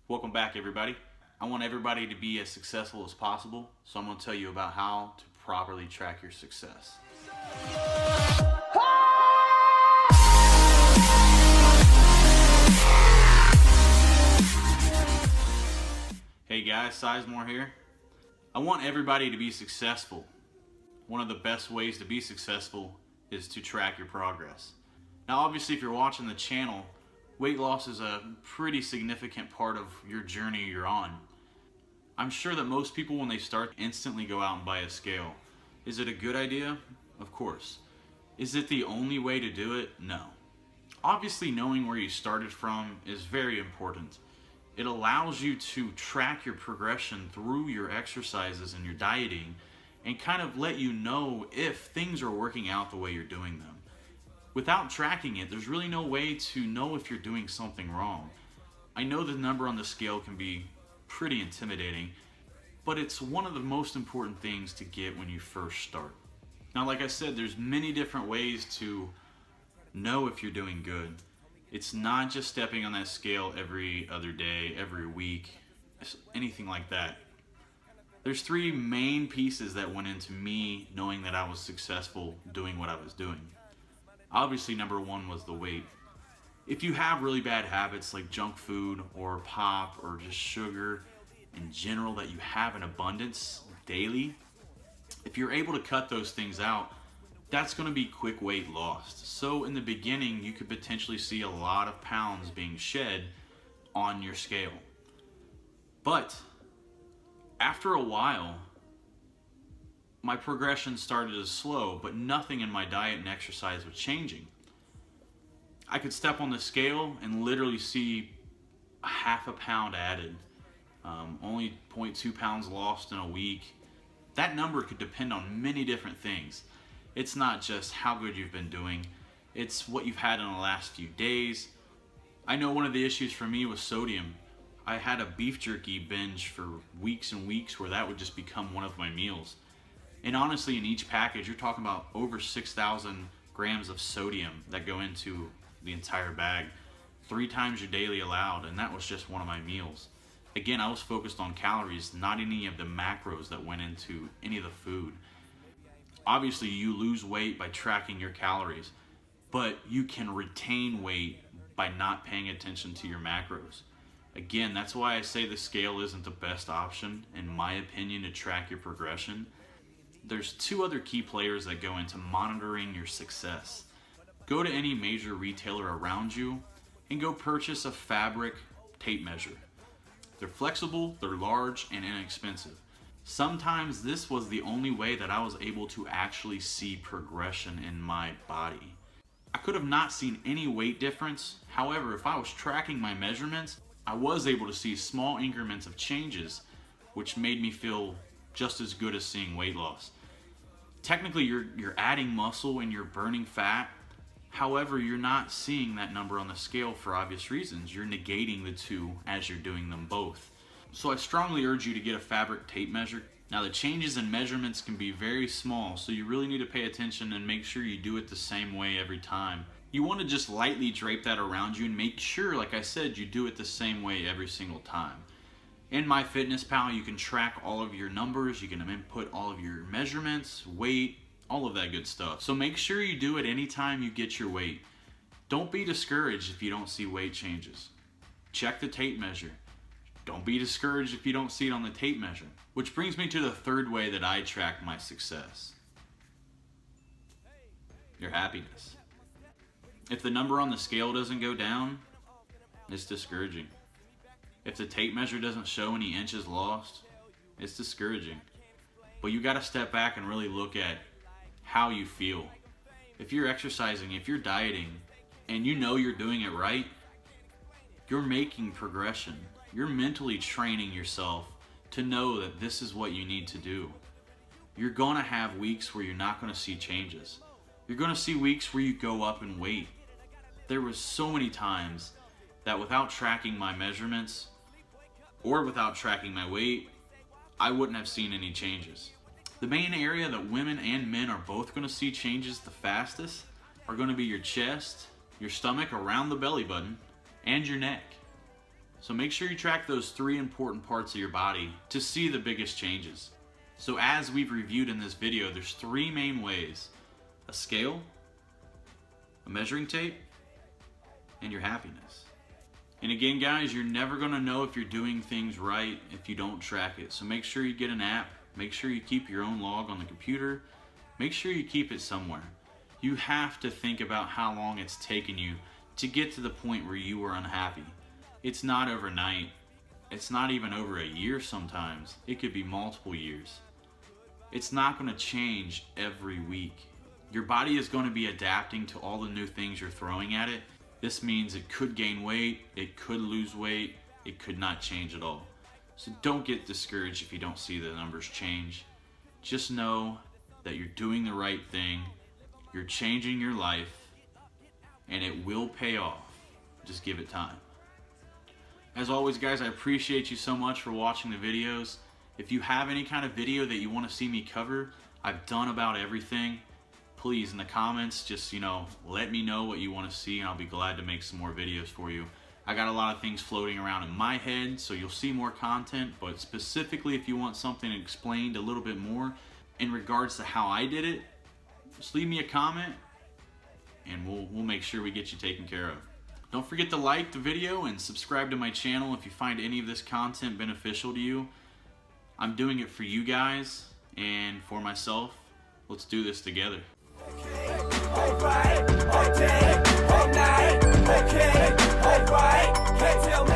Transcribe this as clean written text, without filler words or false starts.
Welcome back, everybody. I want everybody to be as successful as possible, so I'm going to tell you about how to properly track your success. Hey guys, Sizemore here. I want everybody to be successful. One of the best ways to be successful is to track your progress. Now, obviously, if you're watching the channel, weight loss is a pretty significant part of your journey you're on. I'm sure that most people, when they start, instantly go out and buy a scale. Is it a good idea? Of course. Is it the only way to do it? No. Obviously, knowing where you started from is very important. It allows you to track your progression through your exercises and your dieting and kind of let you know if things are working out the way you're doing them. Without tracking it, there's really no way to know if you're doing something wrong. I know the number on the scale can be pretty intimidating, but it's one of the most important things to get when you first start. Now, like I said, there's many different ways to know if you're doing good. It's not just stepping on that scale every other day, every week, anything like that. There's three main pieces that went into me knowing that I was successful doing what I was doing. Obviously, number one was the weight. If you have really bad habits like junk food or pop or just sugar in general that you have in abundance daily, if you're able to cut those things out, that's going to be quick weight lost. So in the beginning, you could potentially see a lot of pounds being shed on your scale. But after a while, my progression started to slow, but nothing in my diet and exercise was changing. I could step on the scale and literally see a half a pound added, only 0.2 pounds lost in a week. That number could depend on many different things. It's not just how good you've been doing, it's what you've had in the last few days. I know one of the issues for me was sodium. I had a beef jerky binge for weeks and weeks where that would just become one of my meals. And honestly, in each package, you're talking about over 6,000 grams of sodium that go into the entire bag, 3 times your daily allowed, and that was just one of my meals. Again, I was focused on calories, not any of the macros that went into any of the food. Obviously, you lose weight by tracking your calories, but you can retain weight by not paying attention to your macros. Again, that's why I say the scale isn't the best option, in my opinion, to track your progression. There's 2 other key players that go into monitoring your success. Go to any major retailer around you and go purchase a fabric tape measure. They're flexible, they're large, and inexpensive. Sometimes this was the only way that I was able to actually see progression in my body. I could have not seen any weight difference. However, if I was tracking my measurements, I was able to see small increments of changes, which made me feel just as good as seeing weight loss. Technically, you're adding muscle and you're burning fat. However, you're not seeing that number on the scale for obvious reasons. You're negating the two as you're doing them both. So I strongly urge you to get a fabric tape measure. Now, the changes in measurements can be very small, so you really need to pay attention and make sure you do it the same way every time. You want to just lightly drape that around you and make sure, like I said, you do it the same way every single time. In MyFitnessPal, you can track all of your numbers, you can input all of your measurements, weight, all of that good stuff. So make sure you do it anytime you get your weight. Don't be discouraged if you don't see weight changes. Check the tape measure. Don't be discouraged if you don't see it on the tape measure. Which brings me to the third way that I track my success. Your happiness. If the number on the scale doesn't go down, it's discouraging. If the tape measure doesn't show any inches lost, it's discouraging. But you gotta step back and really look at how you feel. If you're exercising, if you're dieting, and you know you're doing it right, you're making progression. You're mentally training yourself to know that this is what you need to do. You're gonna have weeks where you're not gonna see changes. You're gonna see weeks where you go up in weight. There was so many times that without tracking my measurements or without tracking my weight, I wouldn't have seen any changes. The main area that women and men are both gonna see changes the fastest are gonna be your chest, your stomach around the belly button, and your neck. So make sure you track those 3 important parts of your body to see the biggest changes. So as we've reviewed in this video, there's 3 main ways: a scale, a measuring tape, and your happiness. And again, guys, you're never gonna know if you're doing things right if you don't track it. So make sure you get an app, make sure you keep your own log on the computer, make sure you keep it somewhere. You have to think about how long it's taken you to get to the point where you are unhappy. It's not overnight. It's not even over a year sometimes. It could be multiple years. It's not gonna change every week. Your body is gonna be adapting to all the new things you're throwing at it. This means it could gain weight, it could lose weight, it could not change at all. So don't get discouraged if you don't see the numbers change. Just know that you're doing the right thing, you're changing your life, and it will pay off. Just give it time. As always, guys, I appreciate you so much for watching the videos. If you have any kind of video that you want to see me cover, I've done about everything. Please, in the comments, just, let me know what you want to see, and I'll be glad to make some more videos for you. I got a lot of things floating around in my head, so you'll see more content, but specifically if you want something explained a little bit more in regards to how I did it, just leave me a comment, and we'll make sure we get you taken care of. Don't forget to like the video and subscribe to my channel if you find any of this content beneficial to you. I'm doing it for you guys and for myself. Let's do this together. Alright, all day, all night, okay, alright, can't tell me